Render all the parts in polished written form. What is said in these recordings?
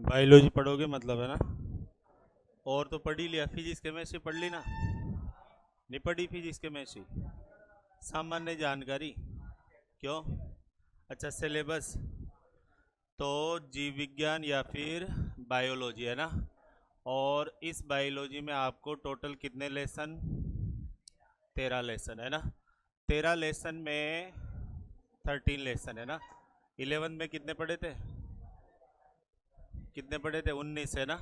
Biology पढ़ोगे मतलब है ना। और तो पढ़ ही लिया, फिजिक्स केमिस्ट्री पढ़ ली ना? नहीं पढ़ी फिजिक्स केमिस्ट्री? सामान्य जानकारी। क्यों? अच्छा सिलेबस। तो जीव विज्ञान या फिर बायोलॉजी है ना। और इस बायोलॉजी में आपको टोटल कितने लेसन? 13 लेसन है ना। 13 लेसन में 13 लेसन है ना। 11 में कितने पढ़े थे? कितने पढ़े थे? 19 है ना।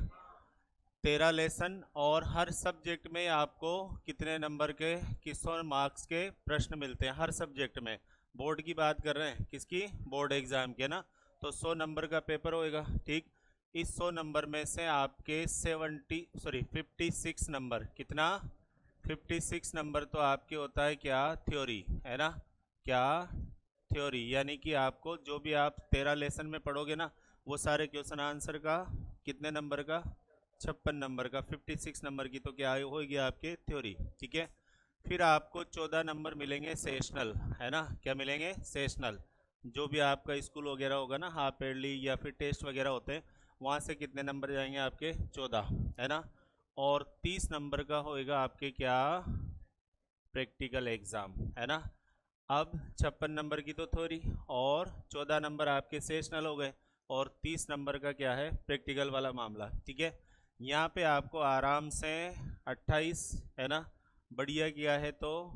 13 लेसन और हर सब्जेक्ट में आपको कितने नंबर के, किसों मार्क्स के प्रश्न मिलते हैं हर सब्जेक्ट में? बोर्ड की बात कर रहे हैं, किसकी? बोर्ड एग्जाम के ना। तो 100 नंबर का पेपर होएगा, ठीक। इस 100 नंबर में से आपके 56 नंबर, कितना? 56 नंबर तो आपके होता है क्या? थ्योरी है ना। क्या? थ्योरी, यानी कि आपको जो भी आप 13 लेसन में पढ़ोगे ना, वो सारे क्वेश्चन आंसर का कितने नंबर का? 56 नंबर का। 56 नंबर की तो क्या होगी आपके? थ्योरी, ठीक है। फिर आपको 14 नंबर मिलेंगे सेशनल, है ना। क्या मिलेंगे? सेशनल। जो भी आपका स्कूल वगैरह होगा ना, हाफ ईयरली या फिर टेस्ट वगैरह होते हैं, वहाँ से कितने नंबर जाएंगे आपके? 14, है ना। और 30 नंबर का होएगा आपके क्या? प्रैक्टिकल एग्जाम, है ना। अब 56 नंबर की तो थ्योरी और 14 नंबर आपके सेशनल हो गए, और 30 नंबर का क्या है? प्रैक्टिकल वाला मामला, ठीक है। यहाँ पे आपको आराम से 28, है ना, बढ़िया किया है तो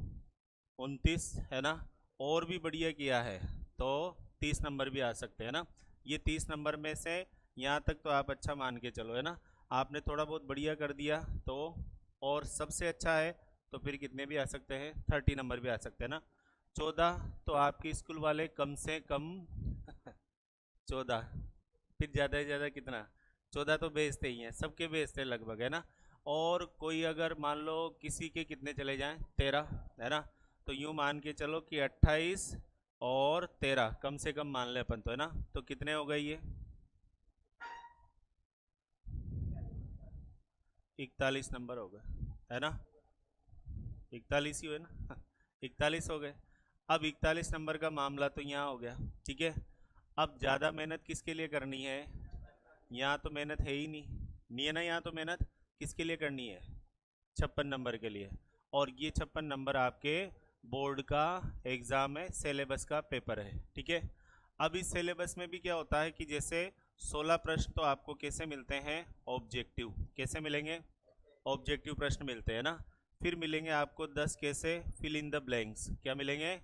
29, है ना, और भी बढ़िया किया है तो 30 नंबर भी आ सकते हैं ना। ये 30 नंबर में से यहाँ तक तो आप अच्छा मान के चलो, है ना। आपने थोड़ा बहुत बढ़िया कर दिया तो, और सबसे अच्छा है तो फिर कितने भी आ सकते हैं? 30 नंबर भी आ सकते हैं ना। 14 तो आपके स्कूल वाले कम से कम 14, फिर ज़्यादा से ज़्यादा कितना? 14 तो भेजते ही हैं, सबके भेजते हैं लगभग, है ना। और कोई अगर मान लो किसी के कितने चले जाएं? 13, है ना। तो यूँ मान के चलो कि 28 और 13 कम से कम मान ले अपन तो, है ना। तो कितने हो गए ये? 41 नंबर हो गए, है ना। 41 ही हुए ना। 41 हो गए। अब 41 नंबर का मामला तो यहाँ हो गया, ठीक है। अब ज़्यादा मेहनत किसके लिए करनी है? यहाँ तो मेहनत है ही नहीं है ना। यहाँ तो मेहनत किसके लिए करनी है? 56 नंबर के लिए। और ये 56 नंबर आपके बोर्ड का एग्ज़ाम है, सिलेबस का पेपर है, ठीक है। अब इस सिलेबस में भी क्या होता है कि जैसे 16 प्रश्न तो आपको कैसे मिलते हैं? ऑब्जेक्टिव। कैसे मिलेंगे? ऑब्जेक्टिव प्रश्न मिलते हैं ना। फिर मिलेंगे आपको 10 कैसे? Fill in the blanks. क्या मिलेंगे?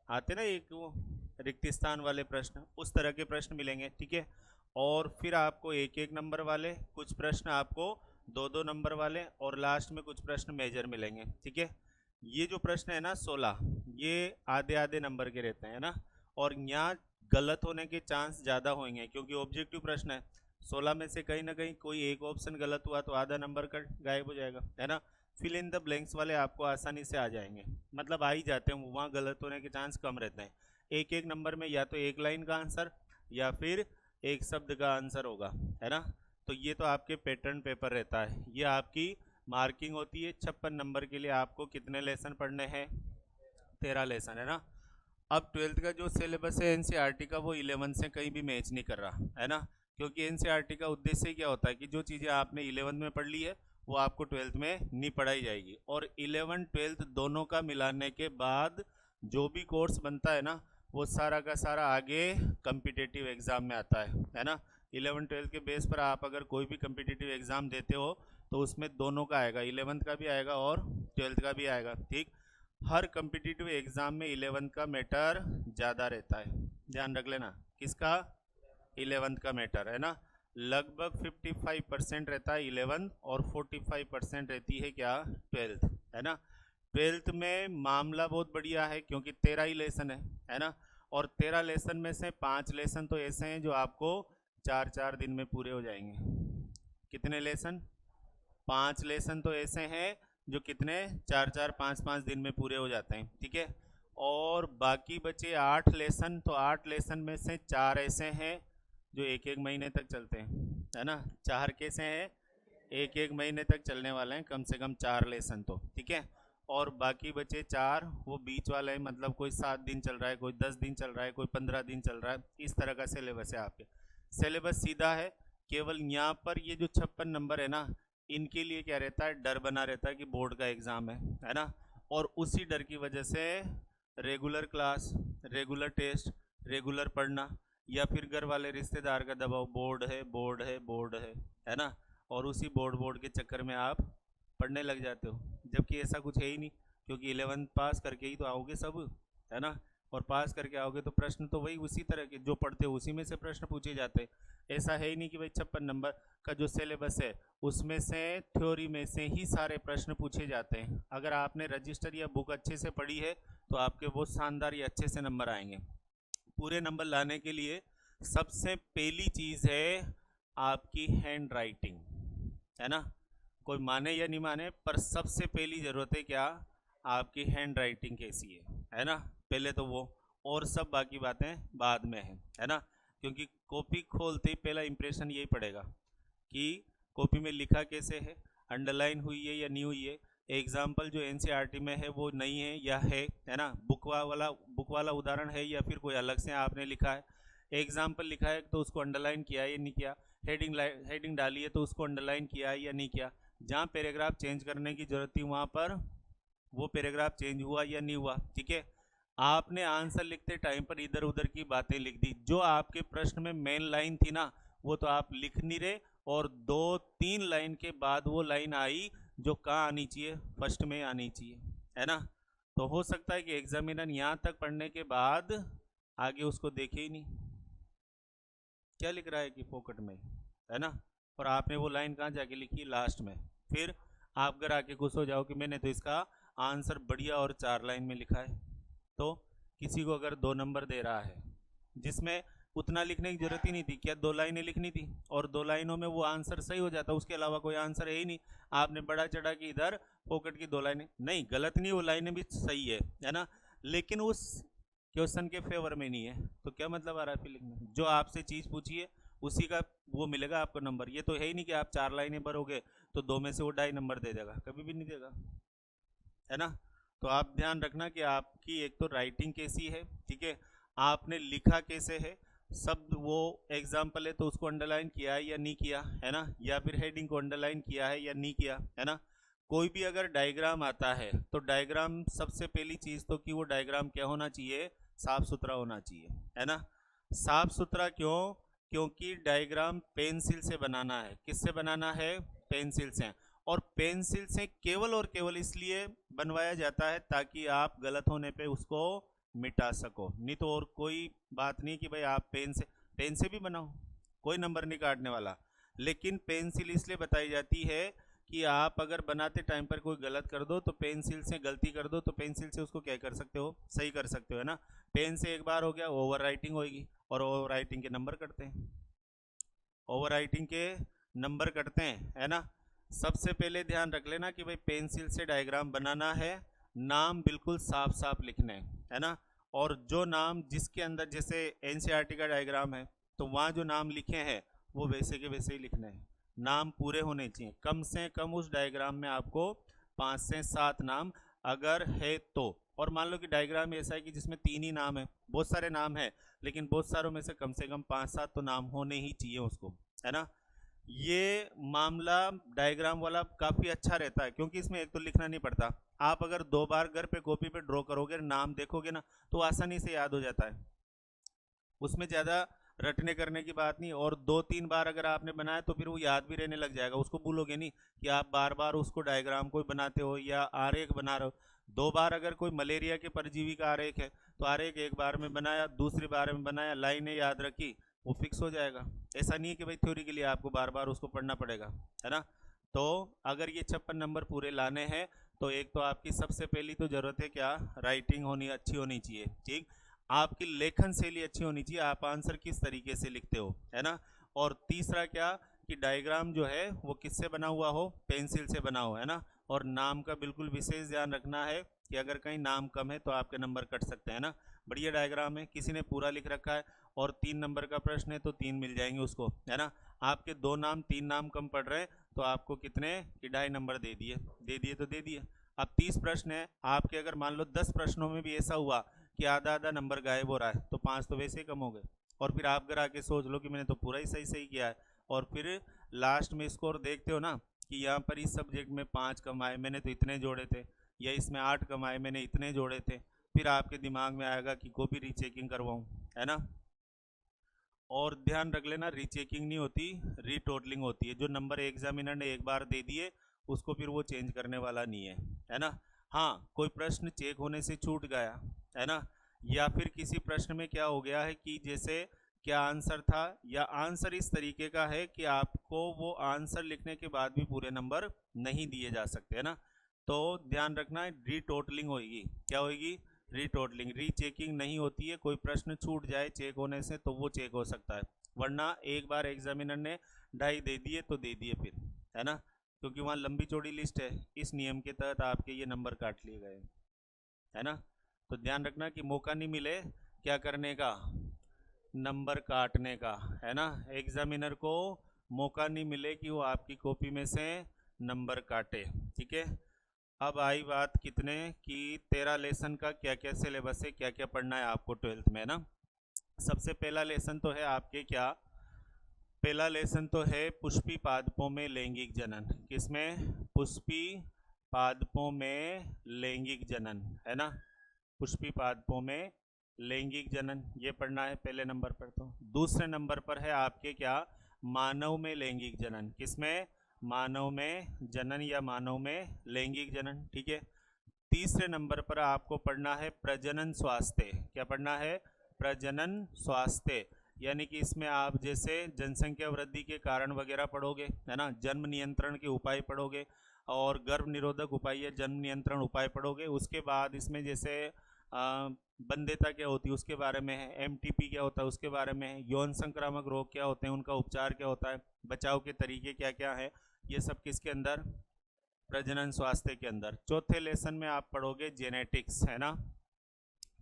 आते ना एक वो रिक्त स्थान वाले प्रश्न, उस तरह के प्रश्न मिलेंगे, ठीक है। और फिर आपको एक एक नंबर वाले कुछ प्रश्न, आपको दो दो नंबर वाले, और लास्ट में कुछ प्रश्न मेजर मिलेंगे, ठीक है। ये जो प्रश्न है ना 16, ये आधे आधे नंबर के रहते हैं ना। और यहाँ गलत होने के चांस ज़्यादा होंगे क्योंकि ऑब्जेक्टिव प्रश्न है। 16 में से कहीं ना कहीं कोई एक ऑप्शन गलत हुआ तो आधा नंबर का गायब हो जाएगा, है ना। फिल इन द ब्लैंक्स वाले आपको आसानी से आ जाएंगे, मतलब आ ही जाते हैं, वहाँ गलत होने के चांस कम रहते हैं। एक एक नंबर में या तो एक लाइन का आंसर या फिर एक शब्द का आंसर होगा, है ना। तो ये तो आपके पैटर्न पेपर रहता है, ये आपकी मार्किंग होती है। 56 नंबर के लिए आपको कितने लेसन पढ़ने हैं? 13 लेसन, है ना। अब 12th का जो सिलेबस है एनसीईआरटी का, वो 11 से कहीं भी मैच नहीं कर रहा, है ना। क्योंकि एनसीईआरटी का उद्देश्य क्या होता है कि जो चीज़ें आपने 11 में पढ़ ली है वो आपको 12th में नहीं पढ़ाई जाएगी, और 11 12th दोनों का मिलाने के बाद जो भी कोर्स बनता है ना, वो सारा का सारा आगे कम्पिटिटिव एग्ज़ाम में आता है ना। 11 12th के बेस पर आप अगर कोई भी कम्पिटिटिव एग्ज़ाम देते हो तो उसमें दोनों का आएगा, 11th का भी आएगा और 12th का भी आएगा, ठीक। हर कम्पिटिटिव एग्ज़ाम में 11th का मैटर ज़्यादा रहता है, ध्यान रख लेना। किसका? 11th का मैटर, है ना। लगभग 55% रहता है 11th, और 45% रहती है क्या? 12th, है ना। 12th में मामला बहुत बढ़िया है क्योंकि 13 ही लेसन है ना। और 13 लेसन में से 5 लेसन तो ऐसे हैं जो आपको 4 4 दिन में पूरे हो जाएंगे। कितने लेसन? 5 लेसन तो ऐसे हैं जो कितने? 4 4 5 5 दिन में पूरे हो जाते हैं, ठीक है। और बाकी बचे 8 लेसन, तो 8 लेसन में से 4 ऐसे हैं जो एक एक महीने तक चलते हैं, है ना। 4 कैसे हैं? एक एक महीने तक चलने वाले हैं, कम से कम 4 लेसन तो, ठीक है। और बाकी बचे 4 वो बीच वाले हैं, मतलब कोई 7 दिन चल रहा है, कोई 10 दिन चल रहा है, कोई 15 दिन चल रहा है, इस तरह का सिलेबस है आपके। सिलेबस सीधा है केवल यहाँ पर ये जो 56 नंबर है ना, इनके लिए क्या रहता है, डर बना रहता है कि बोर्ड का एग्ज़ाम है ना। और उसी डर की वजह से regular class, regular test, regular पढ़ना, या फिर घर वाले रिश्तेदार का दबाव, बोर्ड है बोर्ड है बोर्ड है ना, और उसी बोर्ड के चक्कर में आप पढ़ने लग जाते हो, जबकि ऐसा कुछ है ही नहीं, क्योंकि 11th पास करके ही तो आओगे सब, है ना। और पास करके आओगे तो प्रश्न तो वही उसी तरह के जो पढ़ते हो उसी में से प्रश्न पूछे जाते हैं। ऐसा है ही नहीं कि भाई 56 नंबर का जो सिलेबस है उसमें से थ्योरी में से ही सारे प्रश्न पूछे जाते हैं। अगर आपने रजिस्टर या बुक अच्छे से पढ़ी है तो आपके वो शानदार या अच्छे से नंबर आएंगे। पूरे नंबर लाने के लिए सबसे पहली चीज़ है आपकी हैंड राइटिंग, है ना। कोई माने या नहीं माने, पर सबसे पहली ज़रूरत है क्या, आपकी हैंड राइटिंग कैसी है ना, पहले तो वो, और सब बाकी बातें बाद में है ना। क्योंकि कॉपी खोलते ही पहला इंप्रेशन यही पड़ेगा कि कॉपी में लिखा कैसे है, अंडरलाइन हुई है या नहीं हुई है, एग्जाम्पल जो एनसीईआरटी में है वो नहीं है या है ना, बुक वाला उदाहरण है या फिर कोई अलग से आपने लिखा है। एग्जाम्पल लिखा है तो उसको अंडरलाइन किया है या नहीं किया, हेडिंग डाली है तो उसको अंडरलाइन किया है या नहीं किया, जहाँ पैराग्राफ चेंज करने की जरूरत थी वहाँ पर वो पैराग्राफ चेंज हुआ या नहीं हुआ, ठीक है। आपने आंसर लिखते टाइम पर इधर उधर की बातें लिख दी, जो आपके प्रश्न में मेन लाइन थी ना वो तो आप लिख नहीं रहे, और 2-3 लाइन के बाद वो लाइन आई जो कहाँ आनी चाहिए, फर्स्ट में आनी चाहिए, है ना। तो हो सकता है कि एग्जामिनर यहाँ तक पढ़ने के बाद आगे उसको देखे ही नहीं, क्या लिख रहा है कि फोकट में, है ना। और आपने वो लाइन कहाँ जाके लिखी, लास्ट में। फिर आप घर आके खुश हो जाओ कि मैंने तो इसका आंसर बढ़िया और 4 लाइन में लिखा है। तो किसी को अगर 2 नंबर दे रहा है जिसमें उतना लिखने की जरूरत ही नहीं थी, क्या 2 लाइनें लिखनी थी और 2 लाइनों में वो आंसर सही हो जाता, उसके अलावा कोई आंसर है ही नहीं, आपने बड़ा चढ़ा कि इधर पॉकेट की 2 लाइनें, नहीं गलत नहीं, वो लाइनें भी सही है ना, लेकिन उस क्वेश्चन के फेवर में नहीं है। तो क्या मतलब आ रहा है फीलिंग में, जो आपसे चीज़ पूछी है उसी का वो मिलेगा आपको नंबर। ये तो है ही नहीं कि आप 4 लाइनें भरोगे तो 2 में से वो 2.5 नंबर दे देगा, कभी भी नहीं देगा, है ना। तो आप ध्यान रखना कि आपकी एक तो राइटिंग कैसी है, ठीक है, आपने लिखा कैसे है, शब्द वो एग्जाम्पल है तो उसको अंडरलाइन किया है या नहीं किया, है ना, या फिर हेडिंग को अंडरलाइन किया है या नहीं किया, है ना। कोई भी अगर डायग्राम आता है तो डायग्राम सबसे पहली चीज़ तो कि वो डायग्राम क्या होना चाहिए, साफ सुथरा होना चाहिए, है ना। साफ सुथरा क्यों, क्योंकि डायग्राम पेंसिल से बनाना है, किससे बनाना है, पेंसिल से। और पेंसिल से केवल और केवल इसलिए बनवाया जाता है ताकि आप गलत होने पे उसको मिटा सको, नहीं तो और कोई बात नहीं कि भाई आप पेन से भी बनाओ, कोई नंबर नहीं काटने वाला। लेकिन पेंसिल इसलिए बताई जाती है कि आप अगर बनाते टाइम पर कोई गलत कर दो तो पेंसिल से गलती कर दो तो पेंसिल से उसको क्या कर सकते हो, सही कर सकते हो, है ना। पेन से एक बार हो गया, ओवर राइटिंग होगी, और ओवर राइटिंग के नंबर कटते हैं, ओवर राइटिंग के नंबर कटते हैं, है ना। सबसे पहले ध्यान रख लेना कि भाई पेंसिल से डायग्राम बनाना है, नाम बिल्कुल साफ साफ लिखने है ना। और जो नाम जिसके अंदर, जैसे एनसीईआरटी का डायग्राम है तो वहाँ जो नाम लिखे हैं वो वैसे के वैसे ही लिखने हैं, नाम पूरे होने चाहिए, कम से कम उस डायग्राम में आपको 5 से 7 नाम अगर है तो। और मान लो कि डायग्राम ऐसा है कि जिसमें 3 ही नाम है, बहुत सारे नाम है लेकिन बहुत सारों में से कम 5-7 तो नाम होने ही चाहिए उसको, है ना। ये मामला डायग्राम वाला काफ़ी अच्छा रहता है क्योंकि इसमें एक तो लिखना नहीं पड़ता, आप अगर 2 बार घर पे कॉपी पे ड्रॉ करोगे, नाम देखोगे ना तो आसानी से याद हो जाता है, उसमें ज़्यादा रटने करने की बात नहीं। और 2-3 बार अगर आपने बनाया तो फिर वो याद भी रहने लग जाएगा, उसको भूलोगे नहीं कि आप बार बार उसको डायग्राम को बनाते हो या आरेख बना रहे हो। 2 बार अगर कोई मलेरिया के परजीवी का आरेख है तो आरेख एक बार में बनाया, दूसरी बार में बनाया, लाइनें याद रखी, वो फिक्स हो जाएगा। ऐसा नहीं है कि भाई थ्योरी के लिए आपको बार बार उसको पढ़ना पड़ेगा, है ना। तो अगर ये 56 नंबर पूरे लाने हैं तो एक तो आपकी सबसे पहली तो ज़रूरत है क्या, राइटिंग होनी अच्छी होनी चाहिए, ठीक, आपकी लेखन शैली अच्छी होनी चाहिए, आप आंसर किस तरीके से लिखते हो, है ना। और तीसरा क्या कि डायग्राम जो है वो किससे बना हुआ हो, पेंसिल से बना हो, है ना। और नाम का बिल्कुल विशेष ध्यान रखना है कि अगर कहीं नाम कम है तो आपके नंबर कट सकते हैं ना। बढ़िया डायग्राम है, किसी ने पूरा लिख रखा है और 3 नंबर का प्रश्न है तो 3 मिल जाएंगे उसको, है ना। आपके 2 नाम 3 नाम कम पड़ रहे हैं तो आपको कितने कि 2.5 नंबर दे दिए तो दे दिए। अब 30 प्रश्न है आपके, अगर मान लो 10 प्रश्नों में भी ऐसा हुआ कि आधा आधा नंबर गायब हो रहा है तो 5 तो वैसे ही कम हो गए। और फिर आप घर आके सोच लो कि मैंने तो पूरा ही सही किया है और फिर लास्ट में स्कोर देखते हो ना कि यहाँ पर इस सब्जेक्ट में 5 कमाए मैंने तो इतने जोड़े थे, या इसमें 8 कमाए मैंने इतने जोड़े थे, फिर आपके दिमाग में आएगा कि को भी रीचेकिंग करवाऊँ, है ना। और ध्यान रख लेना, रीचेकिंग नहीं होती, रीटोटलिंग होती है। जो नंबर एग्जामिनर ने एक बार दे दिए उसको फिर वो चेंज करने वाला नहीं है ना। हाँ, कोई प्रश्न चेक होने से छूट गया, है ना, या फिर किसी प्रश्न में क्या हो गया है कि जैसे क्या आंसर था, या आंसर इस तरीके का है कि आपको वो आंसर लिखने के बाद भी पूरे नंबर नहीं दिए जा सकते, है ना। तो ध्यान रखना, रीटोटलिंग होगी। क्या होगी? रीटोटलिंग। रीचेकिंग नहीं होती है। कोई प्रश्न छूट जाए चेक होने से तो वो चेक हो सकता है, वरना एक बार एग्जामिनर ने 2.5 दे दिए तो दे दिए फिर, है ना, क्योंकि वहाँ लंबी चौड़ी लिस्ट है, इस नियम के तहत आपके ये नंबर काट लिए गए, है ना। तो ध्यान रखना कि मौका नहीं मिले क्या करने का, नंबर काटने का, है ना। एग्जामिनर को मौका नहीं मिले कि वो आपकी कॉपी में से नंबर काटे, ठीक है। अब आई बात कितने कि 13 लेसन का क्या क्या सिलेबस है, क्या क्या पढ़ना है आपको 12th में, ना। सबसे पहला लेसन तो है आपके क्या, पहला लेसन तो है पुष्पी पादपों में लैंगिक जनन। किसमें? पुष्पी पादपों में लैंगिक जनन, है ना। पुष्पी पादपों में लैंगिक जनन, ये पढ़ना है पहले नंबर पर। तो दूसरे नंबर पर है आपके क्या, मानव में लैंगिक जनन। किसमें? मानव में जनन या मानव में लैंगिक जनन, ठीक है। तीसरे नंबर पर आपको पढ़ना है प्रजनन स्वास्थ्य। क्या पढ़ना है? प्रजनन स्वास्थ्य, यानी कि इसमें आप जैसे जनसंख्या वृद्धि के कारण वगैरह पढ़ोगे, है ना, जन्म नियंत्रण के उपाय पढ़ोगे, और गर्भ निरोधक उपाय या जन्म नियंत्रण उपाय पढ़ोगे। उसके बाद इसमें जैसे बंध्यता क्या होती है उसके बारे में है, एमटीपी क्या होता है उसके बारे में है, यौन संक्रामक रोग क्या होते हैं उनका उपचार क्या होता है, बचाव के तरीके क्या क्या है, ये सब किसके अंदर? प्रजनन स्वास्थ्य के अंदर। चौथे लेसन में आप पढ़ोगे जेनेटिक्स, है ना।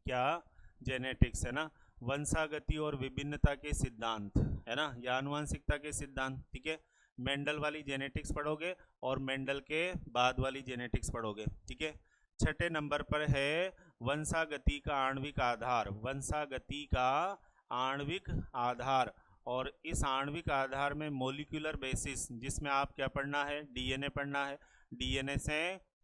क्या? जेनेटिक्स, है ना, वंशागति और विभिन्नता के सिद्धांत, है ना, या आनुवंशिकता के सिद्धांत, ठीक है। मेंडल वाली जेनेटिक्स पढ़ोगे और मेंडल के बाद वाली जेनेटिक्स पढ़ोगे, ठीक है। छठे नंबर पर है वंशागति का आणविक आधार। वंशागति का आणविक आधार, और इस आणविक आधार में मोलिकुलर बेसिस, जिसमें आप क्या पढ़ना है? डीएनए पढ़ना है। डीएनए से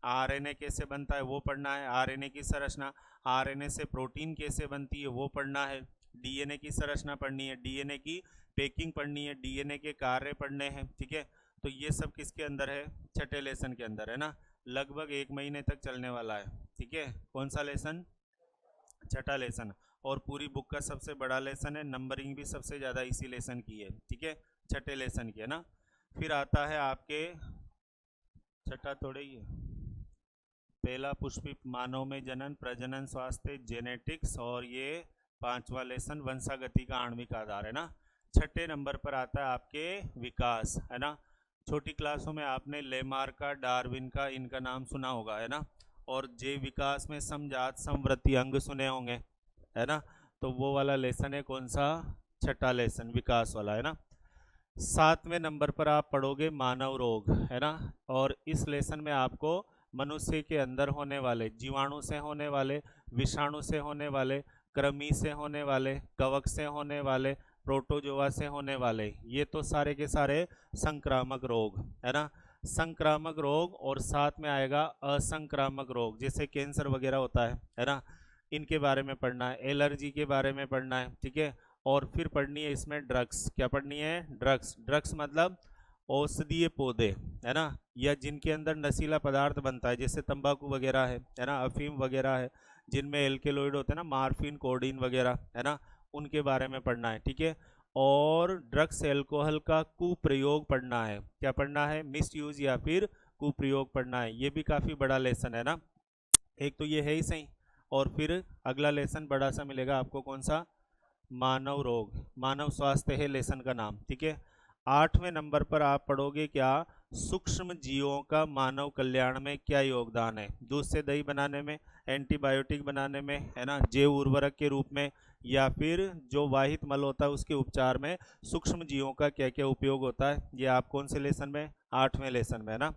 आरएनए कैसे बनता है वो पढ़ना है, आरएनए की संरचना, आरएनए से प्रोटीन कैसे बनती है वो पढ़ना है, डीएनए की संरचना पढ़नी है, डीएनए की पैकिंग पढ़नी है, डीएनए के कार्य पढ़ने हैं, ठीक है। तो ये सब किसके अंदर है? छठे लेसन के अंदर, है ना। लगभग 1 महीने तक चलने वाला है, ठीक है। कौन सा लेसन? छठा लेसन, और पूरी बुक का सबसे बड़ा लेसन है, नंबरिंग भी सबसे ज़्यादा इसी लेसन की है, ठीक है, छठे लेसन की, है ना। फिर आता है आपके छठा थोड़े ही है, पहला पुष्पी मानव में जनन, प्रजनन स्वास्थ्य, जेनेटिक्स, और ये 5वां लेसन वंशागति का आणविक आधार, है ना। छठे नंबर पर आता है आपके विकास, है ना। छोटी क्लासों में आपने लेमार का, डार्विन का, इनका नाम सुना होगा, है ना। और जैव विकास में समजात समवृत्ति अंग सुने होंगे, है ना। तो वो वाला लेसन है कौन सा? छठा लेसन, विकास वाला, है ना। 7वें नंबर पर आप पढ़ोगे मानव रोग, है ना। और इस लेसन में आपको मनुष्य के अंदर होने वाले, जीवाणु से होने वाले, विषाणु से होने वाले, कृमि से होने वाले, कवक से होने वाले, प्रोटोजोआ से होने वाले, ये तो सारे के सारे संक्रामक रोग, है ना। संक्रामक रोग, और साथ में आएगा असंक्रामक रोग, जैसे कैंसर वगैरह होता है ना, इनके बारे में पढ़ना है, एलर्जी के बारे में पढ़ना है, ठीक है। और फिर पढ़नी है इसमें ड्रग्स। क्या पढ़नी है? ड्रग्स। ड्रग्स मतलब औषधीय पौधे, है ना, या जिनके अंदर नशीला पदार्थ बनता है, जैसे तंबाकू वगैरह है ना, अफीम वगैरह है, जिनमें एल्केलॉइड होते हैं ना, मार्फिन, कोडीन वगैरह, है ना, उनके बारे में पढ़ना है, ठीक है। और ड्रग्स एल्कोहल का कुप्रयोग पढ़ना है। क्या पढ़ना है? मिस यूज या फिर कुप्रयोग पढ़ना है। ये भी काफ़ी बड़ा लेसन है ना, एक तो ये है ही सही, और फिर अगला लेसन बड़ा सा मिलेगा आपको, कौन सा? मानव रोग, मानव स्वास्थ्य है लेसन का नाम, ठीक है। 8वें नंबर पर आप पढ़ोगे क्या? सूक्ष्म जीवों का मानव कल्याण में क्या योगदान है? दूध से दही बनाने में, एंटीबायोटिक बनाने में, है ना, जैव उर्वरक के रूप में, या फिर जो वाहित मल होता है उसके उपचार में सूक्ष्म जीवों का क्या क्या उपयोग होता है, ये आप कौन से लेसन में? 8वें लेसन में, है ना।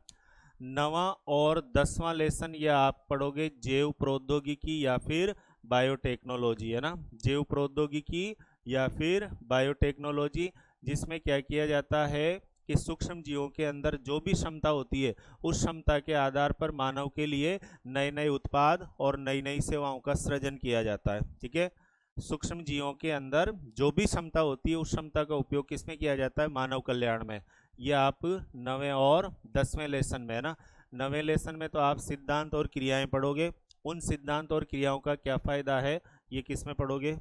9वां और 10वां लेसन ये आप पढ़ोगे जैव प्रौद्योगिकी या फिर बायोटेक्नोलॉजी, है ना, जैव प्रौद्योगिकी या फिर बायोटेक्नोलॉजी। जिसमें क्या किया जाता है कि सूक्ष्म जीवों के अंदर जो भी क्षमता होती है उस क्षमता के आधार पर मानव के लिए नए नए उत्पाद और नई नई सेवाओं का सृजन किया जाता है। ठीक है, सूक्ष्म जीवों के अंदर जो भी क्षमता होती है उस क्षमता का उपयोग किसमें किया जाता है? मानव कल्याण में। ये आप 9वें और 10वें लेसन में है ना। 9वें लेसन में तो आप सिद्धांत और क्रियाएं पढ़ोगे, उन सिद्धांत और क्रियाओं का क्या फायदा है ये किस में पढ़ोगे?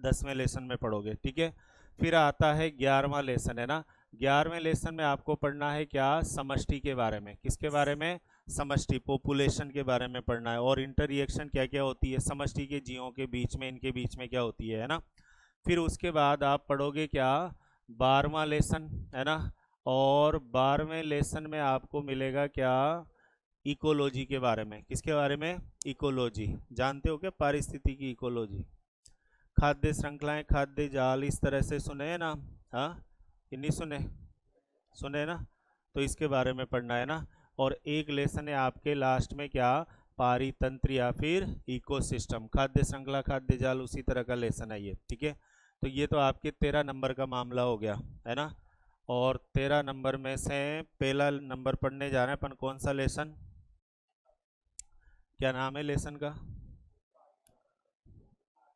10वें लेसन में पढ़ोगे। ठीक है, फिर आता है 11वां लेसन है ना। 11वें लेसन में आपको पढ़ना है क्या? समष्टि के बारे में। किसके बारे में? समष्टि, पॉपुलेशन के बारे में पढ़ना है, और इंटर रिएक्शन क्या क्या होती है समष्टि के जीवों के बीच में, इनके बीच में क्या होती है ना। फिर उसके बाद आप पढ़ोगे क्या? 12वां लेसन है ना। और 12वें लेसन में आपको मिलेगा क्या? इकोलॉजी के बारे में। किसके बारे में? इकोलॉजी। जानते हो क्या पारिस्थितिकी इकोलॉजी? खाद्य श्रृंखलाएं, खाद्य जाल, इस तरह से सुने हैं ना? हाँ, कि नहीं सुने? सुने ना। तो इसके बारे में पढ़ना है ना। और एक लेसन है आपके लास्ट में क्या? पारितंत्र या फिर इकोसिस्टम। खाद्य श्रृंखला, खाद्य जाल, उसी तरह का लेसन है ये। ठीक है, तो ये तो आपके 13 नंबर का मामला हो गया है ना। और 13 नंबर में से पहला नंबर पढ़ने जा रहे हैं अपन। कौन सा लेसन? क्या नाम है लेसन का?